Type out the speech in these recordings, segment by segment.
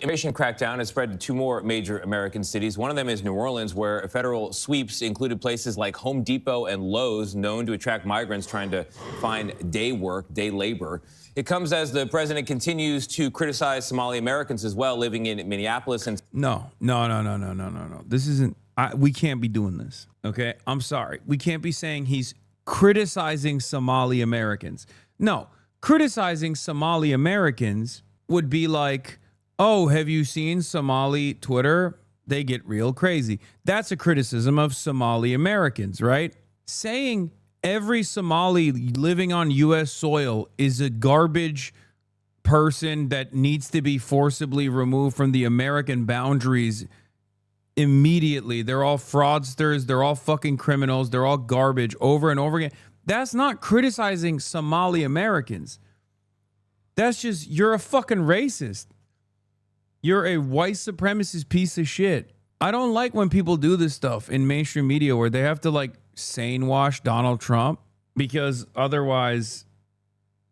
Immigration crackdown has spread to two more major American cities. One of them is New Orleans, where federal sweeps included places like Home Depot and Lowe's, known to attract migrants trying to find day work, day labor. It comes as the president continues to criticize Somali Americans as well, living in Minneapolis. And No. This isn't, we can't be doing this, okay? I'm sorry. We can't be saying he's criticizing Somali Americans. No, criticizing Somali Americans would be like, oh, have you seen Somali Twitter? They get real crazy. That's a criticism of Somali Americans, right? Saying every Somali living on U.S. soil is a garbage person that needs to be forcibly removed from the American boundaries immediately. They're all fraudsters. They're all fucking criminals. They're all garbage over and over again. That's not criticizing Somali Americans. That's just, you're a fucking racist. You're a white supremacist piece of shit. I don't like when people do this stuff in mainstream media where they have to like sane wash Donald Trump, because otherwise,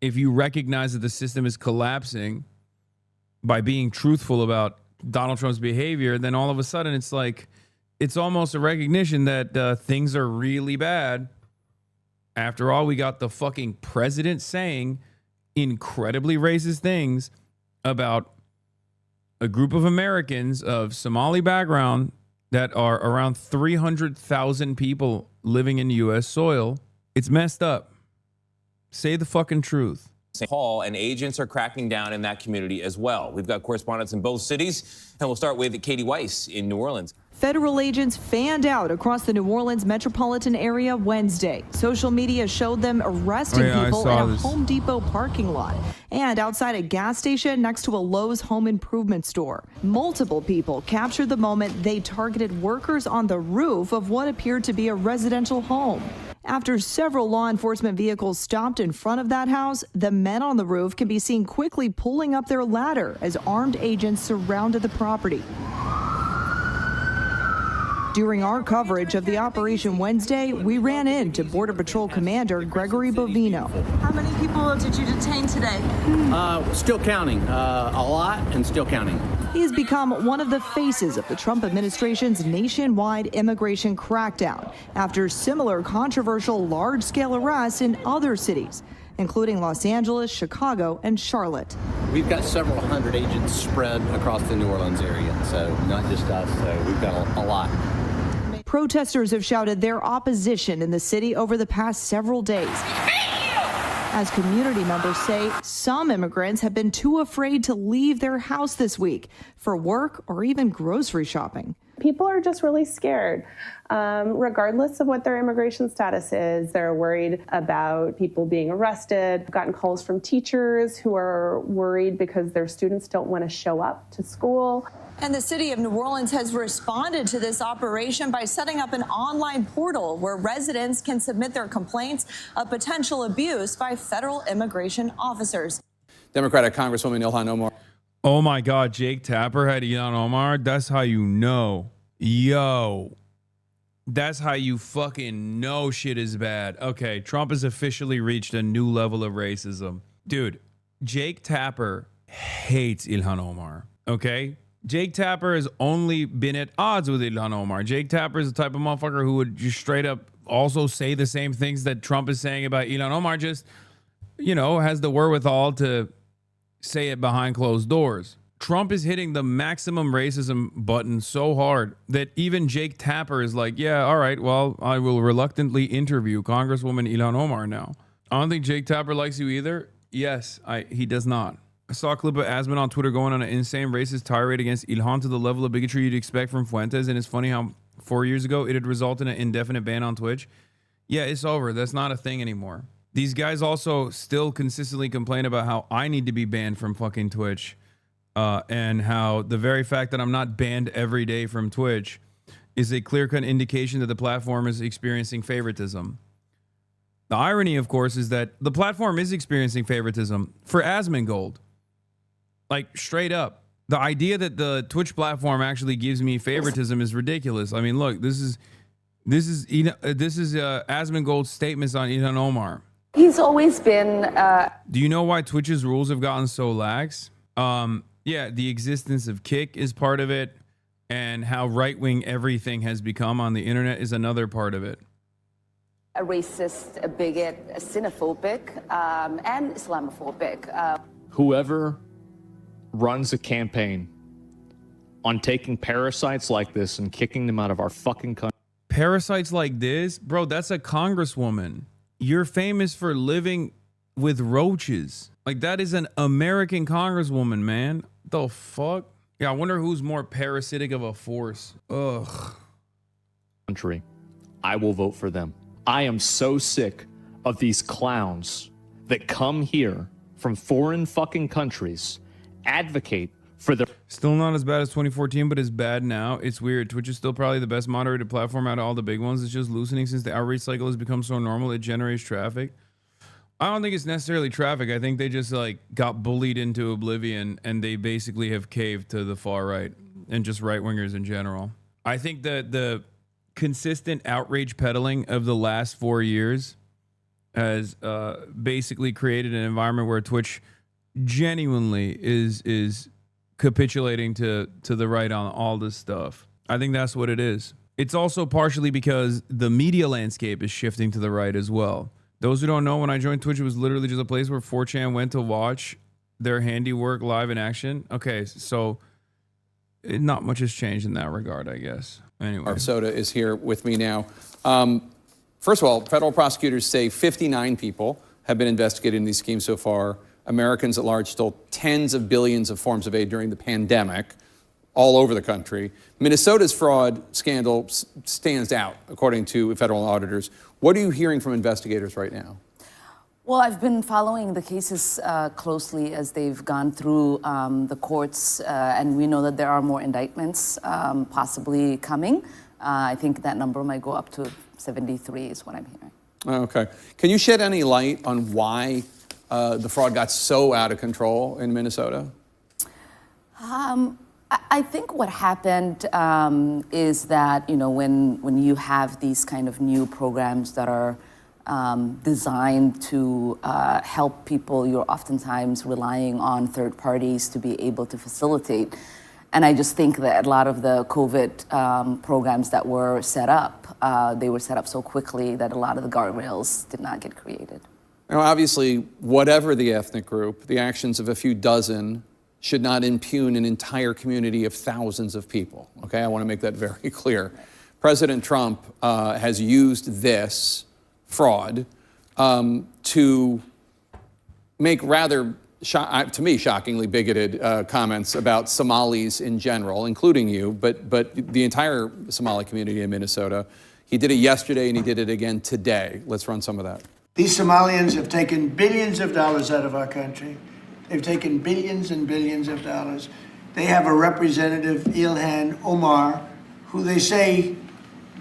if you recognize that the system is collapsing by being truthful about Donald Trump's behavior, then all of a sudden it's like, it's almost a recognition that things are really bad. After all, we got the fucking president saying incredibly racist things about a group of Americans of Somali background that are around 300,000 people living in U.S. soil. It's messed up. Say the fucking truth. St. Paul, and agents are cracking down in that community as well. We've got correspondents in both cities, and we'll start with Katie Weiss in New Orleans. Federal agents fanned out across the New Orleans metropolitan area Wednesday. Social media showed them arresting people in a Home Depot parking lot and outside a gas station next to a Lowe's home improvement store. Multiple people captured the moment they targeted workers on the roof of what appeared to be a residential home. After several law enforcement vehicles stopped in front of that house, the men on the roof can be seen quickly pulling up their ladder as armed agents surrounded the property. During our coverage of the operation Wednesday, we ran into Border Patrol Commander Gregory Bovino. How many people did you detain today? Still counting. A lot and still counting. He has become one of the faces of the Trump administration's nationwide immigration crackdown after similar controversial large-scale arrests in other cities, including Los Angeles, Chicago, and Charlotte. We've got several hundred agents spread across the New Orleans area, so not just us, so we've got a lot. Protesters have shouted their opposition in the city over the past several days. As community members say, some immigrants have been too afraid to leave their house this week for work or even grocery shopping. People are just really scared, regardless of what their immigration status is. They're worried about people being arrested. I've gotten calls from teachers who are worried because their students don't want to show up to school. And the city of New Orleans has responded to this operation by setting up an online portal where residents can submit their complaints of potential abuse by federal immigration officers. Democratic Congresswoman Ilhan Omar. Oh my God, Jake Tapper had Ilhan Omar. That's how you know. Yo. That's how you fucking know shit is bad. Okay, Trump has officially reached a new level of racism. Dude, Jake Tapper hates Ilhan Omar. Okay? Jake Tapper has only been at odds with Ilhan Omar. Jake Tapper is the type of motherfucker who would just straight up also say the same things that Trump is saying about Ilhan Omar, just, you know, has the wherewithal to say it behind closed doors. Trump is hitting the maximum racism button so hard that even Jake Tapper is like, yeah, all right, well, I will reluctantly interview Congresswoman Ilhan Omar now. I don't think Jake Tapper likes you either. Yes, he does not. I saw a clip of Asman on Twitter going on an insane racist tirade against Ilhan to the level of bigotry you'd expect from Fuentes, and it's funny how 4 years ago it had resulted in an indefinite ban on Twitch. Yeah, it's over. That's not a thing anymore. These guys also still consistently complain about how I need to be banned from fucking Twitch, and how the very fact that I'm not banned every day from Twitch is a clear-cut indication that the platform is experiencing favoritism. The irony, of course, is that the platform is experiencing favoritism for Asmongold. Like, straight up. The idea that the Twitch platform actually gives me favoritism is ridiculous. I mean, look, this is Asmongold's statements on Ilhan Omar. He's always been... Do you know why Twitch's rules have gotten so lax? Yeah, Yeah, the existence of Kick is part of it, and how right-wing everything has become on the internet is another part of it. A racist, a bigot, a xenophobic, and Islamophobic. Whoever runs a campaign on taking parasites like this and kicking them out of our fucking country. Parasites like this? Bro, that's a congresswoman. You're famous for living with roaches. Like, that is an American congresswoman, man. The fuck? Yeah, I wonder who's more parasitic of a force. Ugh. Country. I will vote for them. I am so sick of these clowns that come here from foreign fucking countries, advocate for their... Still not as bad as 2014, but it's bad now. It's weird. Twitch is still probably the best moderated platform out of all the big ones. It's just loosening since the outreach cycle has become so normal. It generates traffic. I don't think it's necessarily traffic. I think they just like got bullied into oblivion and they basically have caved to the far right and just right wingers in general. I think that the consistent outrage peddling of the last 4 years has basically created an environment where Twitch genuinely is capitulating to the right on all this stuff. I think that's what it is. It's also partially because the media landscape is shifting to the right as well. Those who don't know, when I joined Twitch, it was literally just a place where 4chan went to watch their handiwork live in action. Okay, so not much has changed in that regard, I guess. Anyway. Minnesota is here with me now. First of all, federal prosecutors say 59 people have been investigated in these schemes so far. Americans at large stole tens of billions of forms of aid during the pandemic all over the country. Minnesota's fraud scandal stands out, according to federal auditors. What are you hearing from investigators right now? Well, I've been following the cases closely as they've gone through the courts, and we know that there are more indictments possibly coming. I think that number might go up to 73 is what I'm hearing. Okay. Can you shed any light on why the fraud got so out of control in Minnesota? I think what happened is that, you know, when you have these kind of new programs that are designed to help people, you're oftentimes relying on third parties to be able to facilitate. And I just think that a lot of the COVID programs that were set up, they were set up so quickly that a lot of the guardrails did not get created. Now, obviously, whatever the ethnic group, the actions of a few dozen should not impugn an entire community of thousands of people. Okay, I want to make that very clear. President Trump has used this fraud to make rather, to me, shockingly bigoted comments about Somalis in general, including you, but the entire Somali community in Minnesota. He did it yesterday and he did it again today. Let's run some of that. These Somalians have taken billions of dollars out of our country. They've taken billions and billions of dollars. They have a representative, Ilhan Omar, who they say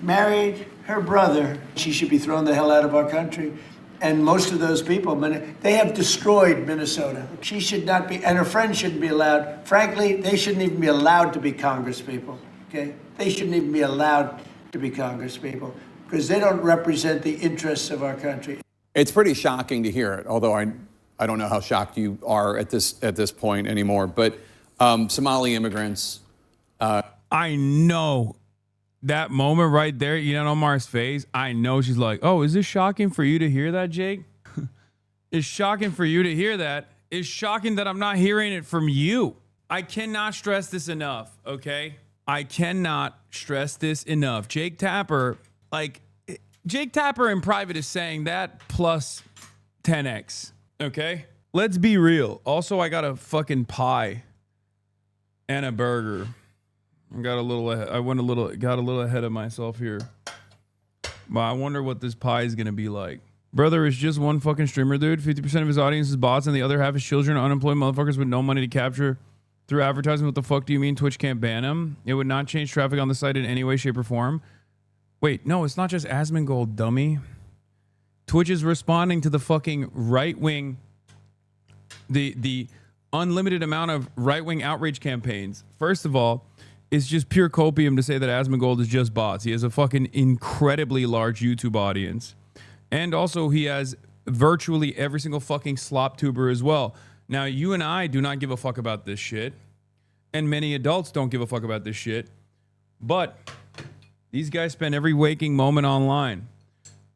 married her brother. She should be thrown the hell out of our country. And most of those people, they have destroyed Minnesota. She should not be, and her friends shouldn't be allowed. Frankly, they shouldn't even be allowed to be congresspeople, okay? They shouldn't even be allowed to be congresspeople because they don't represent the interests of our country. It's pretty shocking to hear it, although I don't know how shocked you are at this point anymore. But Somali immigrants. I know that moment right there, Ilhan Omar's face. I know she's like, "Oh, is this shocking for you to hear that, Jake? It's shocking for you to hear that. It's shocking that I'm not hearing it from you." I cannot stress this enough. Okay, I cannot stress this enough. Jake Tapper in private is saying that plus 10x. Okay, let's be real. Also, I got a fucking pie and a burger. I got a little ahead of myself here. But I wonder what this pie is gonna be like. Brother is just one fucking streamer, dude. 50% of his audience is bots, and the other half is children, unemployed motherfuckers with no money to capture through advertising. What the fuck do you mean Twitch can't ban him? It would not change traffic on the site in any way, shape, or form. Wait, no, it's not just Asmongold, dummy. Twitch is responding to the fucking right-wing, the unlimited amount of right-wing outrage campaigns. First of all, it's just pure copium to say that Asmongold is just bots. He has a fucking incredibly large YouTube audience. And also he has virtually every single fucking slop tuber as well. Now, you and I do not give a fuck about this shit. And many adults don't give a fuck about this shit. But these guys spend every waking moment online.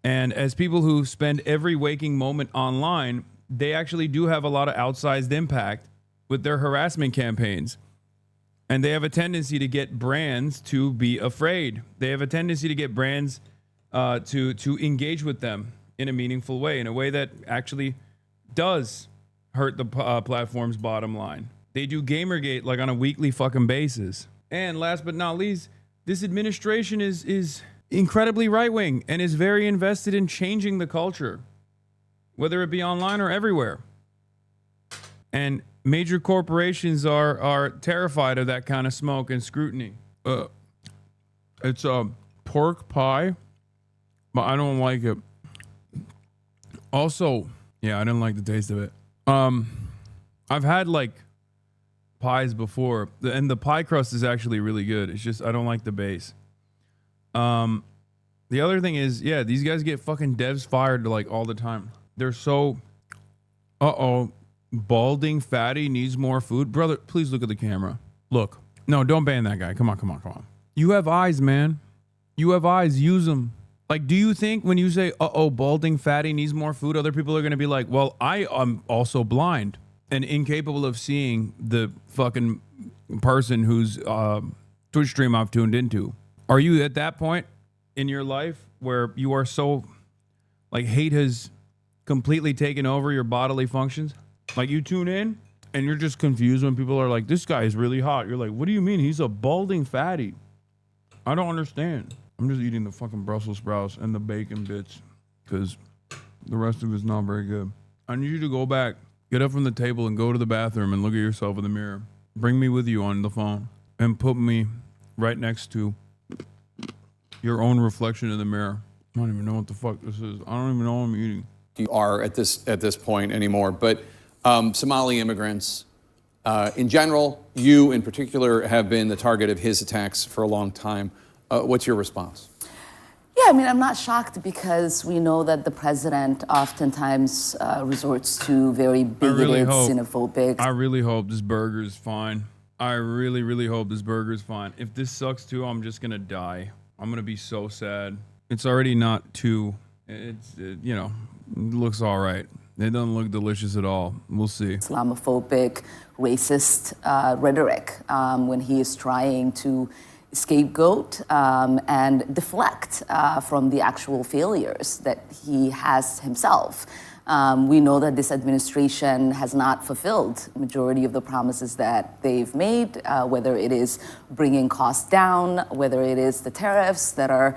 And as people who spend every waking moment online, they actually do have a lot of outsized impact with their harassment campaigns. And they have a tendency to get brands to be afraid. They have a tendency to get brands to engage with them in a meaningful way, in a way that actually does hurt the platform's bottom line. They do Gamergate like on a weekly fucking basis. And last but not least, this administration is incredibly right-wing and is very invested in changing the culture, whether it be online or everywhere. And major corporations are terrified of that kind of smoke and scrutiny. It's a pork pie, but I don't like it. Also, yeah, I didn't like the taste of it. I've had like pies before, and the pie crust is actually really good. It's just I don't like the base. The other thing is, yeah, these guys get fucking devs fired like all the time. They're so, balding fatty needs more food. Brother, please look at the camera. Look. No, don't ban that guy. Come on. You have eyes, man. You have eyes. Use them. Like, do you think when you say, balding fatty needs more food, other people are going to be like, well, I am also blind and incapable of seeing the fucking person whose Twitch stream I've tuned into. Are you at that point in your life where you are so, like, hate has completely taken over your bodily functions? Like, you tune in and you're just confused when people are like, this guy is really hot. You're like, what do you mean? He's a balding fatty. I don't understand. I'm just eating the fucking Brussels sprouts and the bacon bits because the rest of it's not very good. I need you to go back, get up from the table and go to the bathroom and look at yourself in the mirror. Bring me with you on the phone and put me right next to your own reflection in the mirror. I don't even know what the fuck this is. I don't even know what I'm eating. You are at this point anymore, but Somali immigrants in general, you in particular, have been the target of his attacks for a long time. What's your response? Yeah, I mean, I'm not shocked because we know that the president oftentimes resorts to very bigoted, xenophobic. I really hope this burger is fine. I really, really hope this burger is fine. If this sucks too, I'm just gonna die. I'm gonna be so sad. It's already not too. It looks all right. It doesn't look delicious at all. We'll see. Islamophobic, racist rhetoric when he is trying to scapegoat and deflect from the actual failures that he has himself. We know that this administration has not fulfilled the majority of the promises that they've made, whether it is bringing costs down, whether it is the tariffs that are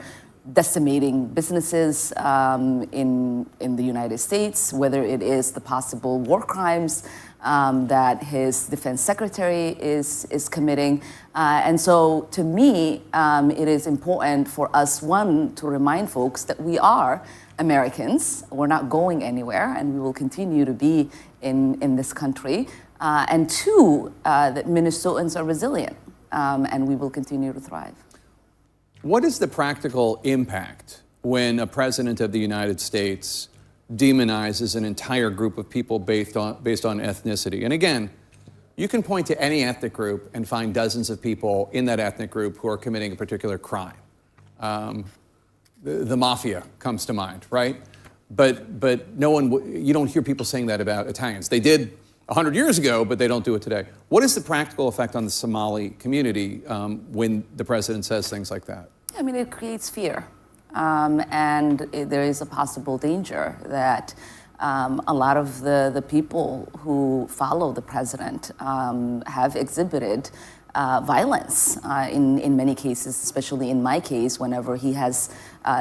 decimating businesses in the United States, whether it is the possible war crimes that his defense secretary is committing. And so to me, it is important for us, one, to remind folks that we are Americans. We're not going anywhere, and we will continue to be in this country. And two, that Minnesotans are resilient, and we will continue to thrive. What is the practical impact when a president of the United States demonizes an entire group of people based on ethnicity? And again, you can point to any ethnic group and find dozens of people in that ethnic group who are committing a particular crime. The mafia comes to mind, right? But you don't hear people saying that about Italians. They did 100 years ago, but they don't do it today. What is the practical effect on the Somali community when the president says things like that? I mean, it creates fear. There is a possible danger that a lot of the people who follow the president have exhibited violence in many cases, especially in my case, whenever he has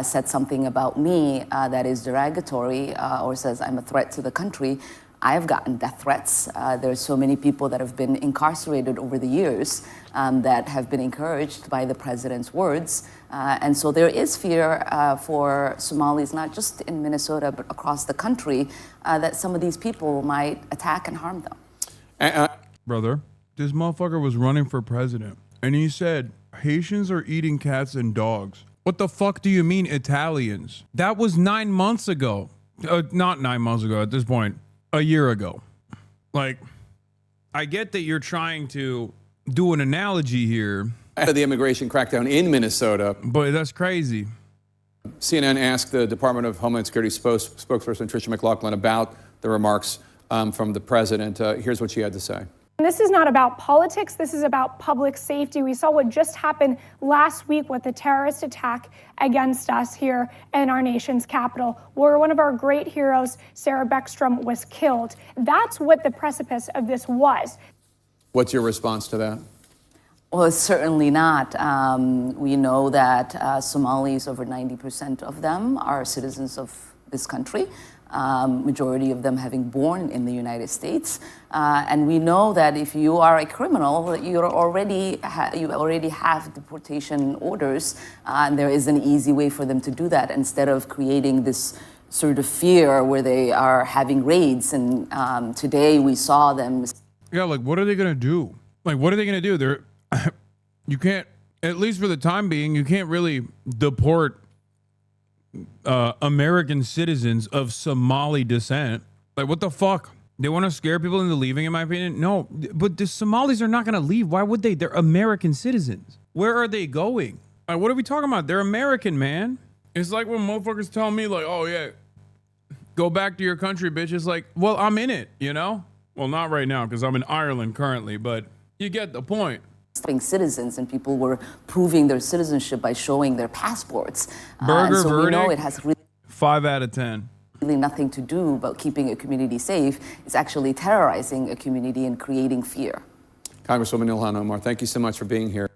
said something about me that is derogatory or says I'm a threat to the country. I've gotten death threats. There's so many people that have been incarcerated over the years that have been encouraged by the president's words. And so there is fear for Somalis, not just in Minnesota, but across the country, that some of these people might attack and harm them. Brother, this motherfucker was running for president, and he said, Haitians are eating cats and dogs. What the fuck do you mean Italians? That was 9 months ago. Not 9 months ago at this point. A year ago. Like, I get that you're trying to do an analogy here. Out of the immigration crackdown in Minnesota. But that's crazy. CNN asked the Department of Homeland Security spokesperson Tricia McLaughlin about the remarks from the president. Here's what she had to say. This is not about politics. This is about public safety. We saw what just happened last week with the terrorist attack against us here in our nation's capital, where one of our great heroes, Sarah Beckstrom, was killed. That's what the precipice of this was. What's your response to that? Well, it's certainly not. We know that Somalis, over 90% of them, are citizens of this country. Majority of them having born in the United States. And we know that if you are a criminal, you already have deportation orders, and there is an easy way for them to do that instead of creating this sort of fear where they are having raids. And today we saw them. Yeah, like, what are they going to do? Like, what are they going to do? You can't, at least for the time being, you can't really deport American citizens of Somali descent. Like, what the fuck? They want to scare people into leaving, in my opinion? No, but the Somalis are not going to leave. Why would they? They're American citizens. Where are they going? Like, what are we talking about? They're American, man. It's like when motherfuckers tell me, like, oh, yeah, go back to your country, bitch. It's like, well, I'm in it, you know? Well, not right now because I'm in Ireland currently, but you get the point. Citizens, and people were proving their citizenship by showing their passports. Burger so verdict, we know it has really 5 out of 10. Really nothing to do about keeping a community safe. It's actually terrorizing a community and creating fear. Congresswoman Ilhan Omar, thank you so much for being here.